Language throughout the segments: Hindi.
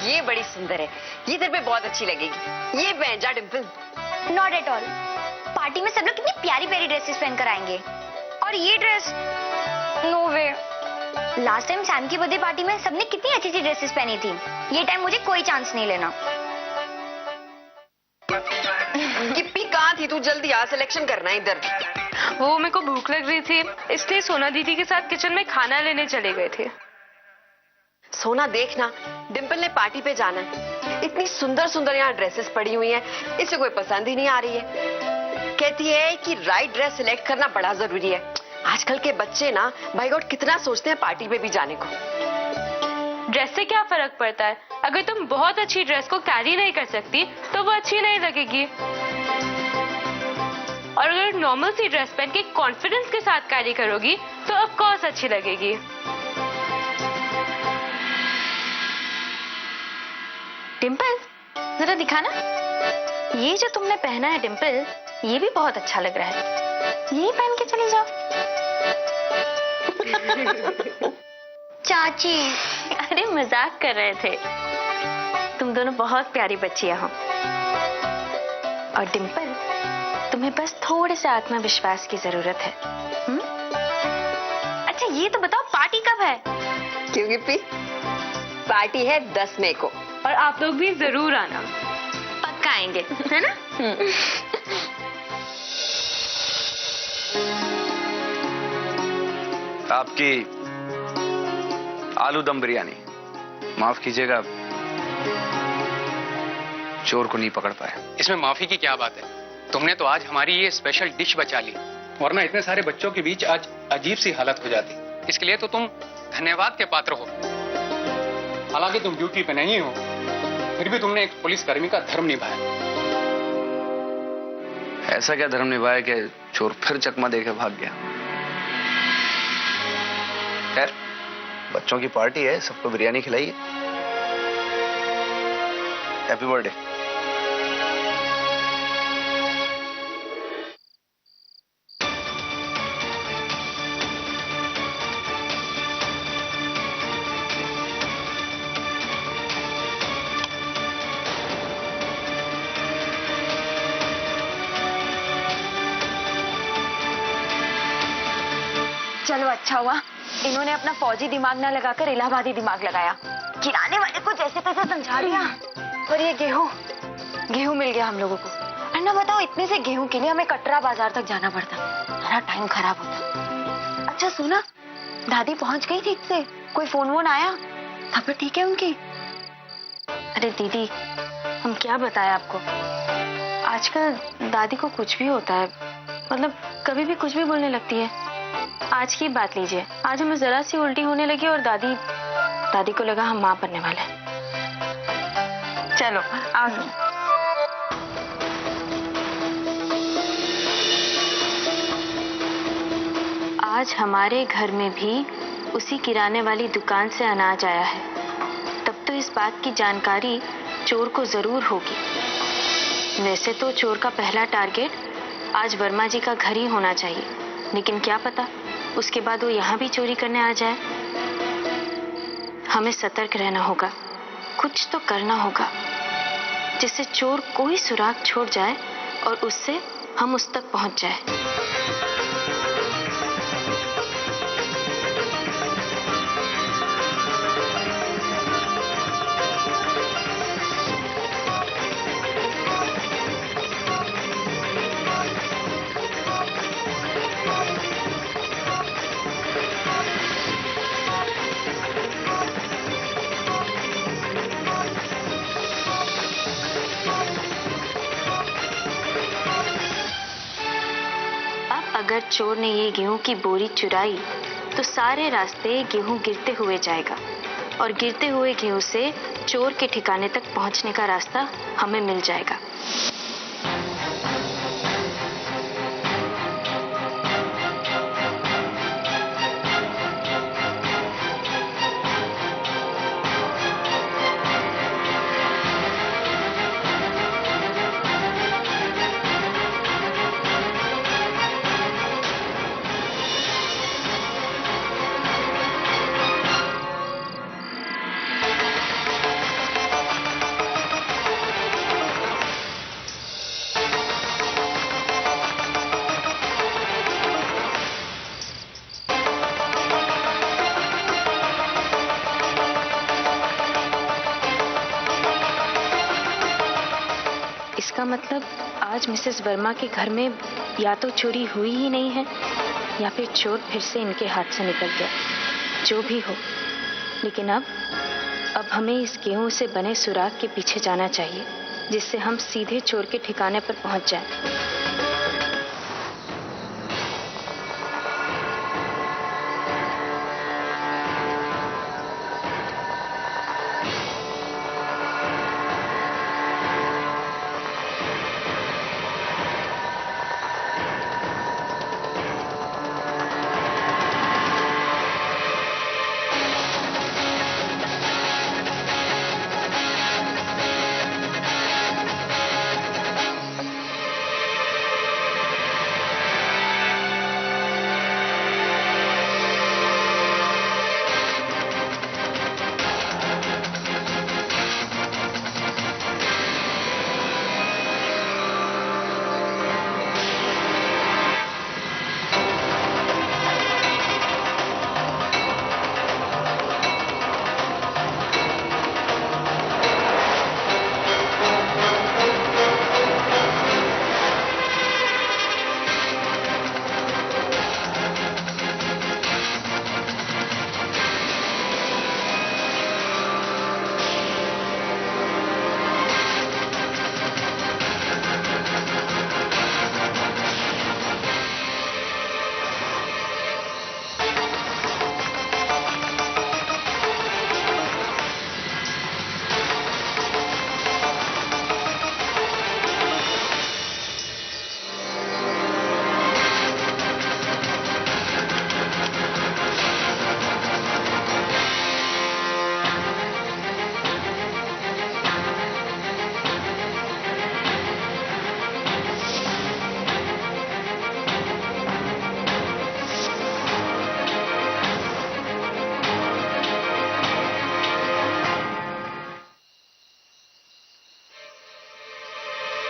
ये बड़ी सुंदर है, ये तेरे पे बहुत अच्छी लगेगी। ये पहन जा Dimple. Not at all. Party में सब लोग कितनी प्यारी प्यारी ड्रेसेस पहनकर आएंगे, और ये ड्रेस नो वे। लास्ट टाइम सैम की बर्थडे पार्टी में सबने कितनी अच्छी अच्छी ड्रेसेस पहनी थी। ये टाइम मुझे कोई चांस नहीं लेना। गिप्पी कहाँ थी तू? जल्दी आ, सिलेक्शन करना है इधर। वो मेरे को भूख लग रही थी, इसलिए सोना दीदी के साथ किचन में खाना लेने चले गए थे। सोना देखना, डिम्पल ने पार्टी पे जाना है। इतनी सुंदर सुंदर यहाँ ड्रेसेस पड़ी हुई हैं, इसे कोई पसंद ही नहीं आ रही है। कहती है कि राइट ड्रेस सिलेक्ट करना बड़ा जरूरी है। आजकल के बच्चे ना बाय गॉड कितना सोचते हैं पार्टी पे भी जाने को। ड्रेस से क्या फर्क पड़ता है? अगर तुम बहुत अच्छी ड्रेस को कैरी नहीं कर सकती तो वो अच्छी नहीं लगेगी, और अगर नॉर्मल सी ड्रेस पहन के कॉन्फिडेंस के साथ कैरी करोगी तो ऑफ कोर्स अच्छी लगेगी। डिम्पल, जरा दिखाना। ये जो तुमने पहना है डिम्पल, ये भी बहुत अच्छा लग रहा है। ये पहन के चली जाओ। चाची, अरे मजाक कर रहे थे। तुम दोनों बहुत प्यारी बच्चियां हो। और डिम्पल, तुम्हें बस थोड़े से आत्मविश्वास की जरूरत है। अच्छा ये तो बताओ, पार्टी कब है? क्यों गिप्पी? पार्टी है 10 मई को, और आप लोग भी जरूर आना। पक्का आएंगे, है ना? आपकी आलू दम बिरयानी, माफ कीजिएगा चोर को नहीं पकड़ पाए। इसमें माफी की क्या बात है? तुमने तो आज हमारी ये स्पेशल डिश बचा ली, वरना इतने सारे बच्चों के बीच आज अजीब सी हालत हो जाती। इसके लिए तो तुम धन्यवाद के पात्र हो। हालांकि तुम ड्यूटी पे नहीं हो, फिर भी तुमने एक पुलिसकर्मी का धर्म निभाया। ऐसा क्या धर्म निभाया कि चोर फिर चकमा देके भाग गया? खैर, बच्चों की पार्टी है, सबको बिरयानी खिलाइए। Happy birthday. चलो अच्छा हुआ इन्होंने अपना फौजी दिमाग ना लगाकर इलाहाबादी दिमाग लगाया। किराने वाले को जैसे तैसे समझा दिया, और ये गेहूं मिल गया हम लोगों को। और ना बताओ, इतने से गेहूं के लिए हमें कटरा बाजार तक जाना पड़ता, हमारा टाइम खराब होता। अच्छा सुना, दादी पहुंच गई ठीक से? कोई फोन वोन आया? तबीयत ठीक है उनकी? अरे दीदी, हम क्या बताएं आपको, आजकल दादी को कुछ भी होता है, मतलब कभी भी कुछ भी बोलने लगती है। आज की बात लीजिए, आज हमें जरा सी उल्टी होने लगी और दादी को लगा हम मां बनने वाले हैं। चलो आओ। आज हमारे घर में भी उसी किराने वाली दुकान से अनाज आया है, तब तो इस बात की जानकारी चोर को जरूर होगी। वैसे तो चोर का पहला टारगेट आज वर्मा जी का घर ही होना चाहिए, लेकिन क्या पता उसके बाद वो यहाँ भी चोरी करने आ जाए। हमें सतर्क रहना होगा, कुछ तो करना होगा जिससे चोर कोई सुराग छोड़ जाए और उससे हम उस तक पहुंच जाए। अगर चोर ने ये गेहूं की बोरी चुराई तो सारे रास्ते गेहूं गिरते हुए जाएगा, और गिरते हुए गेहूं से चोर के ठिकाने तक पहुंचने का रास्ता हमें मिल जाएगा। इसका मतलब आज मिसेस वर्मा के घर में या तो चोरी हुई ही नहीं है या फिर चोर फिर से इनके हाथ से निकल गया। जो भी हो, लेकिन अब हमें इस गेहूं से बने सुराग के पीछे जाना चाहिए, जिससे हम सीधे चोर के ठिकाने पर पहुंच जाएं।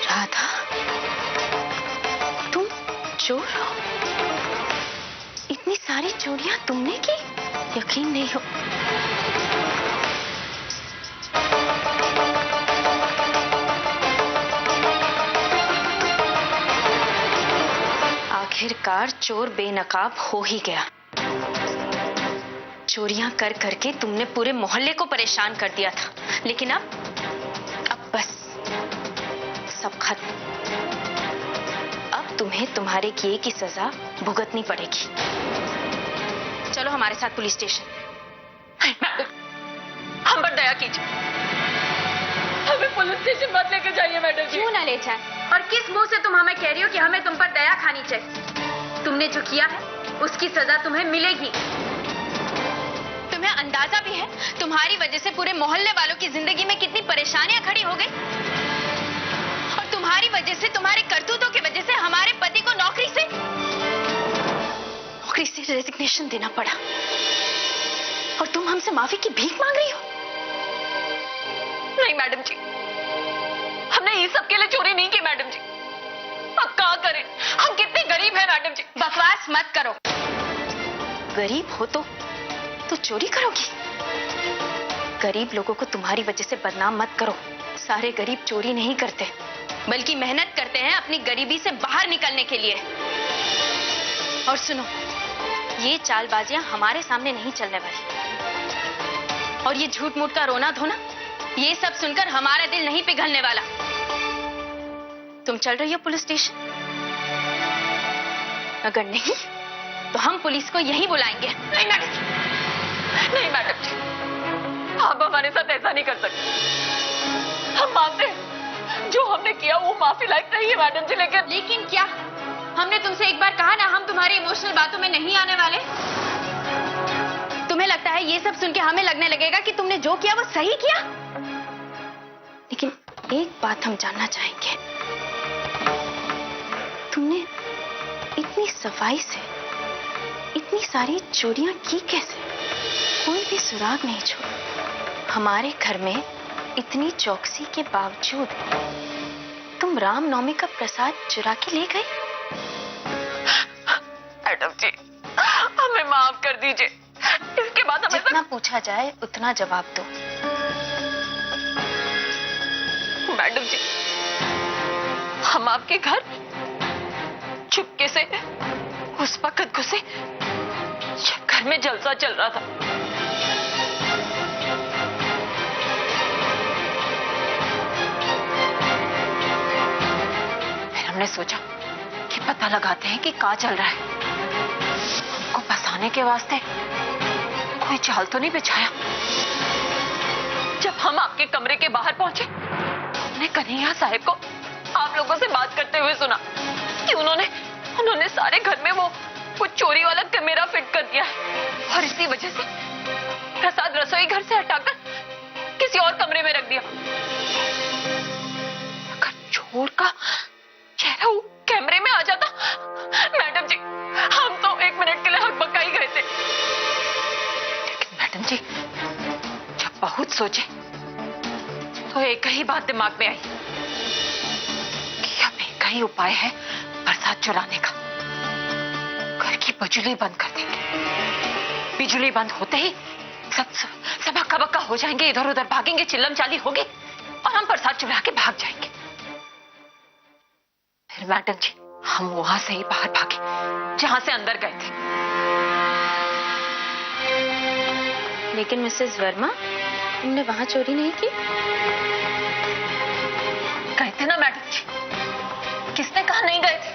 राधा, तुम चोर हो? इतनी सारी चोरियां तुमने की? यकीन नहीं हो। आखिरकार चोर बेनकाब हो ही गया। चोरियां कर करके तुमने पूरे मोहल्ले को परेशान कर दिया था, लेकिन अब बस सब खत्म। अब तुम्हें तुम्हारे किए की सजा भुगतनी पड़ेगी। चलो हमारे साथ पुलिस स्टेशन। हम पर दया कीजिए, हमें पुलिस स्टेशन मत लेकर जाइए मैडम जी। क्यों ना ले जाए? और किस मुंह से तुम हमें कह रही हो कि हमें तुम पर दया खानी चाहिए? तुमने जो किया है उसकी सजा तुम्हें मिलेगी। तुम्हें अंदाजा भी है तुम्हारी वजह से पूरे मोहल्ले वालों की जिंदगी में कितनी परेशानियां खड़ी हो गई, और तुम्हारी वजह से, तुम्हारे करतूतों की वजह से हमारे पति को नौकरी से रेजिग्नेशन देना पड़ा, और तुम हमसे माफी की भीख मांग रही हो। नहीं मैडम जी, हमने ये सब के लिए चोरी नहीं की मैडम जी। अब क्या करें, हम कितने गरीब हैं मैडम जी। बकवास मत करो। गरीब हो तो चोरी करोगी? गरीब लोगों को तुम्हारी वजह से बदनाम मत करो। सारे गरीब चोरी नहीं करते, बल्कि मेहनत करते हैं अपनी गरीबी से बाहर निकलने के लिए। और सुनो, ये चालबाजियां हमारे सामने नहीं चलने वाली, और ये झूठ मूठ का रोना धोना, ये सब सुनकर हमारा दिल नहीं पिघलने वाला। तुम चल रही हो पुलिस स्टेशन? अगर नहीं तो हम पुलिस को यहीं बुलाएंगे। नहीं मैडम जी, नहीं मैडम जी, आप हमारे साथ ऐसा नहीं कर सकते। हम मानते हैं जो हमने किया वो माफी लायक नहीं है मैडम जी, लेकिन क्या हमने तुमसे एक बार कहा ना, हम तुम्हारी इमोशनल बातों में नहीं आने वाले? तुम्हें लगता है ये सब सुन के हमें लगने लगेगा कि तुमने जो किया वो सही किया? लेकिन एक बात हम जानना चाहेंगे, तुमने इतनी सफाई से इतनी सारी चोरियां की कैसे? कोई भी सुराग नहीं छोड़ा। हमारे घर में इतनी चौकसी के बावजूद तुम रामनवमी का प्रसाद चुरा के ले गए? मैडम जी, हमें माफ कर दीजिए। इसके बाद हमें जितना पूछा जाए उतना जवाब दो। मैडम जी, हम आपके घर चुपके से उस वक्त घुसे जब घर में जलसा चल रहा था। फिर हमने सोचा कि पता लगाते हैं कि क्या चल रहा है। हमको फंसाने के वास्ते कोई चाल तो नहीं बिछाया। जब हम आपके कमरे के बाहर पहुंचे, हमने कन्हैया साहब को आप लोगों से बात करते हुए सुना कि उन्होंने सारे घर में वो चोरी वाला कैमरा फिट कर दिया है और इसी वजह से प्रसाद रसोई घर से हटाकर किसी और कमरे में रख दिया। अगर चोर का चेहरा वो कैमरे में आ जाता, मैडम जी, हम तो 1 मिनट के लिए हकबका ही गए थे। लेकिन मैडम जी, जब बहुत सोचे तो एक ही बात दिमाग में आई कि अब एक ही उपाय है प्रसाद चुराने का। घर की बिजली बंद कर देंगे। बिजली बंद होते ही सब हक्का बक्का हो जाएंगे, इधर उधर भागेंगे, चिल्लम चाली होगी और हम प्रसाद चुरा के भाग जाएंगे। फिर मैडम जी, हम वहां से ही बाहर भागे जहां से अंदर गए थे। लेकिन मिसेस वर्मा, तुमने वहां चोरी नहीं की? गए थे ना मैडम जी, किसने कहा नहीं गए थे?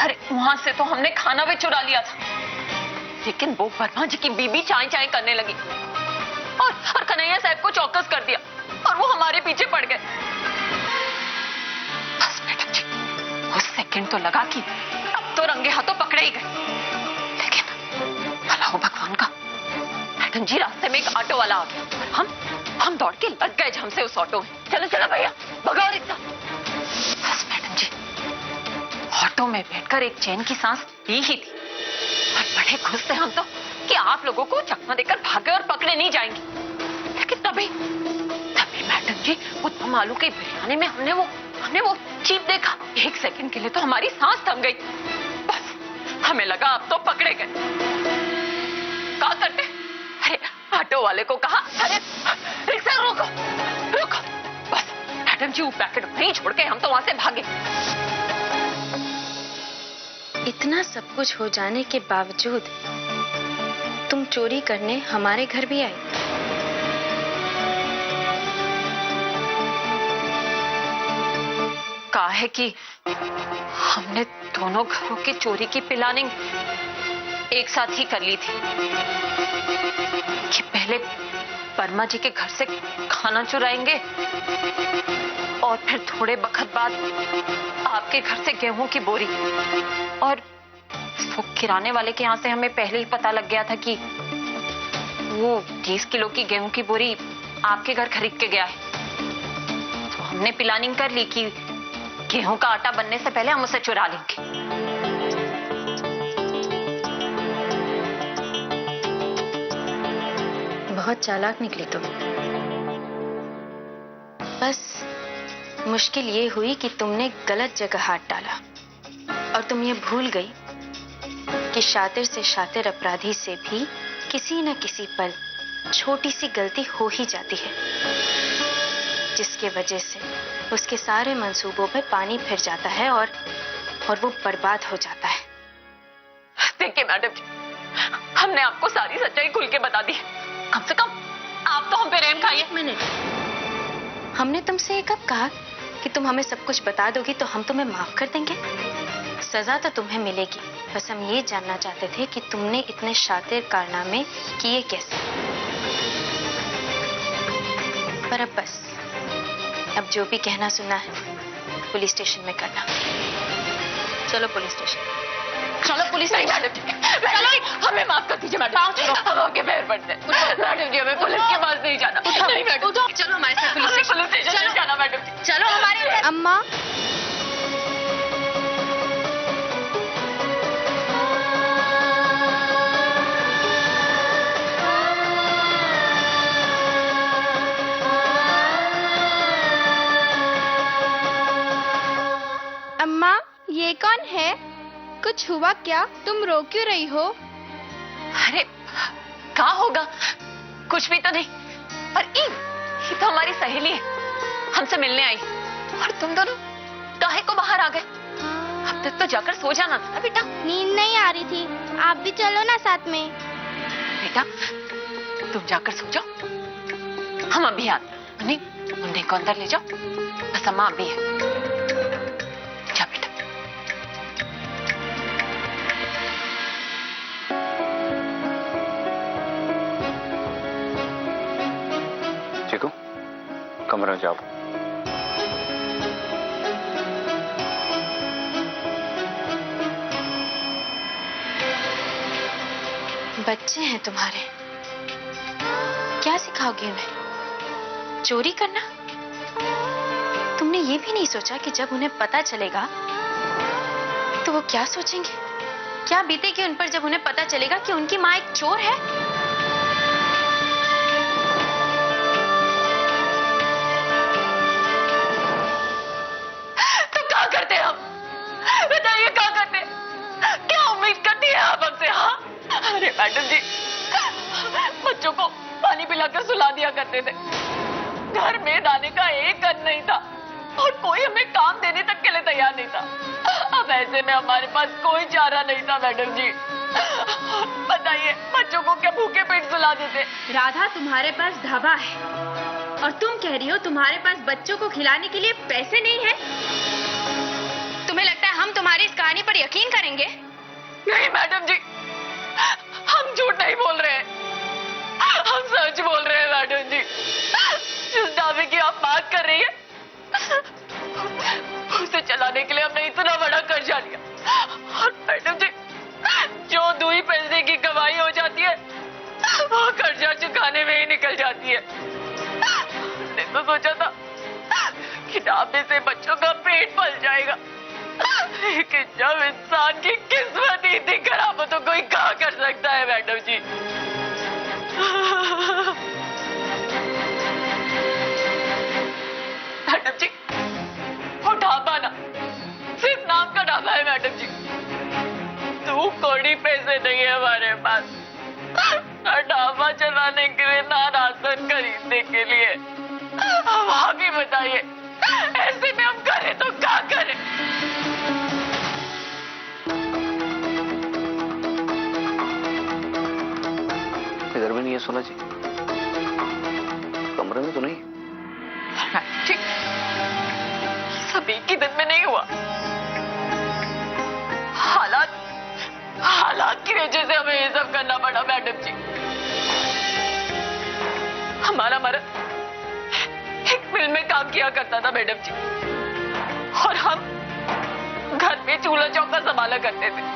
अरे वहां से तो हमने खाना भी चुरा लिया था, लेकिन वो वर्मा जी की बीबी चाय चाय करने लगी और कन्हैया साहब को चौकस कर दिया और वो हमारे पीछे पड़ गए। बस मैडम जी, उस सेकंड तो लगा कि अब तो रंगे हाथों पकड़े ही गए। लेकिन भला हो भगवान का, मैडम जी, रास्ते में एक ऑटो वाला आ गया। हम दौड़ के लग गए हमसे उस ऑटो में। चलो चलो भैया, भगाओ रिक्शा। बस मैडम जी, ऑटो में बैठकर एक चैन की सांस ली ही थी और बड़े खुश थे हम तो कि आप लोगों को चकमा देकर भागे और पकड़े नहीं जाएंगे। लेकिन तभी मैडम जी, वो दम आलू की बिरयानी में हमने वो चीप देखा। 1 सेकंड के लिए तो हमारी सांस थम गई। बस हमें लगा अब तो पकड़े गए। क्या करते? अरे ऑटो वाले को कहा, अरे रिक्शा रोको रोको। बस मैडम जी, वो पैकेट नहीं छोड़ के हम तो वहां से भागे। इतना सब कुछ हो जाने के बावजूद तुम चोरी करने हमारे घर भी आई? कहा है कि हमने दोनों घरों की चोरी की प्लानिंग एक साथ ही कर ली थी कि पहले वर्मा जी के घर से खाना चुराएंगे और फिर थोड़े वक्त बाद आपके घर से गेहूं की बोरी। और वो किराने वाले के यहाँ से हमें पहले ही पता लग गया था कि वो 30 किलो की गेहूं की बोरी आपके घर खरीद के गया है। तो हमने प्लानिंग कर ली कि गेहूं का आटा बनने से पहले हम उसे चुरा लेंगे। बहुत चालाक निकली तुम। बस मुश्किल ये हुई कि तुमने गलत जगह हाथ डाला और तुम ये भूल गई कि शातिर से शातिर अपराधी से भी किसी न किसी पल छोटी सी गलती हो ही जाती है, जिसके वजह से उसके सारे मंसूबों पे पानी फिर जाता है और वो बर्बाद हो जाता है। देखिए मैडम जी, हमने आपको सारी सच्चाई खुल के बता दी है। कम से कम आप तो हम पे रहम खाइए। 1 मिनट, हमने तुमसे ये कब कहा कि तुम हमें सब कुछ बता दोगी तो हम तुम्हें माफ कर देंगे? सजा तो तुम्हें मिलेगी, बस हम ये जानना चाहते थे कि तुमने इतने शातिर कारनामे किए कैसे। पर अब बस, अब जो भी कहना सुना है पुलिस स्टेशन में करना। चलो पुलिस स्टेशन। चलो पुलिस नहीं मैडम जी, चलो हमें माफ कर दीजिए मैडम। हम आपके पैर पड़ते हैं मैडम जी, हमें पुलिस के पास नहीं जाना। नहीं मैडम, चलो हमारे साथ पुलिस स्टेशन जाना मैडम जी। चलो हमारे साथ। अम्मा, अम्मा, ये कौन है? कुछ हुआ क्या? तुम रो क्यों रही हो? अरे क्या होगा, कुछ भी तो नहीं। और ये तो हमारी सहेली है, हमसे मिलने आई। और तुम दोनों काहे को बाहर आ गए? अब तक तो जाकर सो जाना था ना बेटा। नींद नहीं आ रही थी, आप भी चलो ना साथ में। बेटा तुम जाकर सो जाओ, हम अभी आते हैं। नहीं, मुन्ने को अंदर ले जाओ, बस अम्मा अभी है। जा बेटा। चीकू, कमरे में जाओ। बच्चे हैं तुम्हारे, क्या सिखाओगे उन्हें? चोरी करना? तुमने ये भी नहीं सोचा कि जब उन्हें पता चलेगा तो वो क्या सोचेंगे, क्या बीतेगी उन पर जब उन्हें पता चलेगा कि उनकी माँ एक चोर है? तो क्या करते हम? बताइए क्या करते? क्या उम्मीद करती है आप हमसे? हाँ, अरे मैडम जी, बच्चों को पानी पिलाकर सुला दिया करते थे, घर में दाने का एक अन्न नहीं था और कोई हमें काम देने तक के लिए तैयार नहीं था। अब ऐसे में हमारे पास कोई चारा नहीं था मैडम जी। बताइए बच्चों को क्या भूखे पेट सुला देते? राधा, तुम्हारे पास ढाबा है और तुम कह रही हो तुम्हारे पास बच्चों को खिलाने के लिए पैसे नहीं है? तुम्हें लगता है हम तुम्हारी इस कहानी पर यकीन करेंगे? नहीं मैडम जी, हम झूठ नहीं बोल रहे हैं, हम सच बोल रहे हैं मैडम जी। जिस दावे की आप बात कर रही है उसे चलाने के लिए हमने इतना बड़ा कर्जा लिया और मैडम जी जो 2 पैसे की कमाई हो जाती है वो कर्जा चुकाने में ही निकल जाती है। हमने तो सोचा था कि ढाबे से बच्चों का पेट पल जाएगा, लेकिन जब इंसान की किस्मत ही इतनी खराब हो तो कोई क्या कर सकता है मैडम जी? मैडम जी वो ढाबा ना सिर्फ नाम का ढाबा है मैडम जी। 2 कौड़ी पैसे नहीं है हमारे पास, ना ढाबा चलाने के लिए ना राशन खरीदने के लिए। अब आप ही बताइए ऐसे में हम करें तो क्या करें? इधर भी नहीं है सोना जी, कमरे में तो नहीं। ठीक, सभी की दिन में नहीं हुआ, हालात की वजह से हमें ये सब करना पड़ा मैडम जी। हमारा मर्द एक मिल में काम किया करता था मैडम जी और हम घर में चूल्हा चौका संभाला करते थे।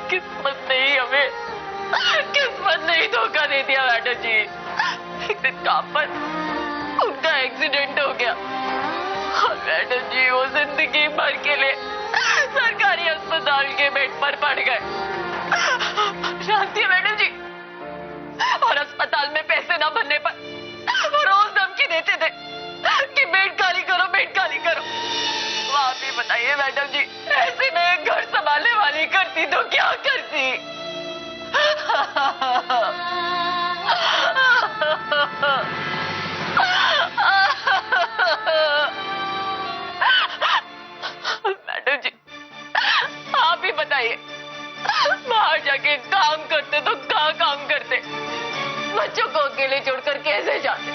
किस्मत नहीं धोखा दे दिया मैडम जी। एक दिन काम पर उनका एक्सीडेंट हो गया और मैडम जी वो जिंदगी भर के लिए सरकारी अस्पताल के बेड पर पड़ गए। जानती है मैडम जी, और अस्पताल में पैसे ना भरने पर वो रोज धमकी देते थे कि बेड खाली करो, बेड खाली करो। वो आप ही बताइए मैडम जी, ऐसे में घर संभालने वाली करती तो क्या करती? मैडम जी आप ही बताइए, बाहर जाके काम करते तो क्या काम करते, बच्चों को अकेले छोड़कर कैसे जाते,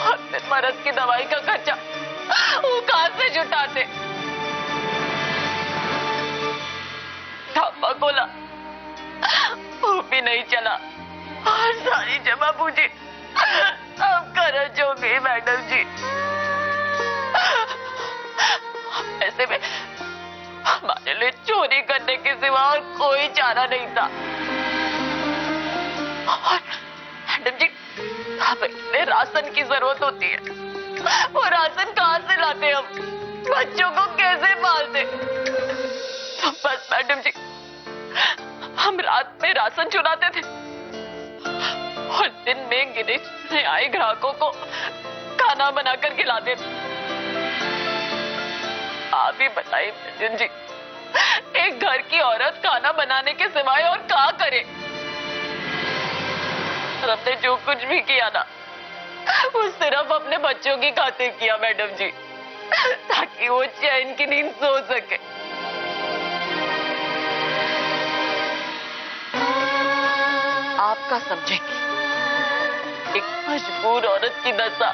और फिर मर्द की दवाई का खर्चा वो कहां से जुटाते? ढाबा खोला वो भी नहीं चला और सारी जमा पूछी अब कर्ज हो गई मैडम जी। ऐसे में हमारे लिए चोरी करने के सिवा और कोई चारा नहीं था। और मैडम जी हमें राशन की जरूरत होती है, वो राशन कहाँ से लाते हम, बच्चों को कैसे पालते? तो बस मैडम जी हम रात में राशन चुराते थे और दिन में गिने आए ग्राहकों को खाना बनाकर खिलाते थे। आप ही बताइए मैडम जी, एक घर की औरत खाना बनाने के सिवाय और क्या करे? हमने जो कुछ भी किया ना वो सिर्फ अपने बच्चों की खातिर किया मैडम जी। ताकि वो चैन की नींद सो सके। आपका समझेंगे एक मजबूर औरत की दशा।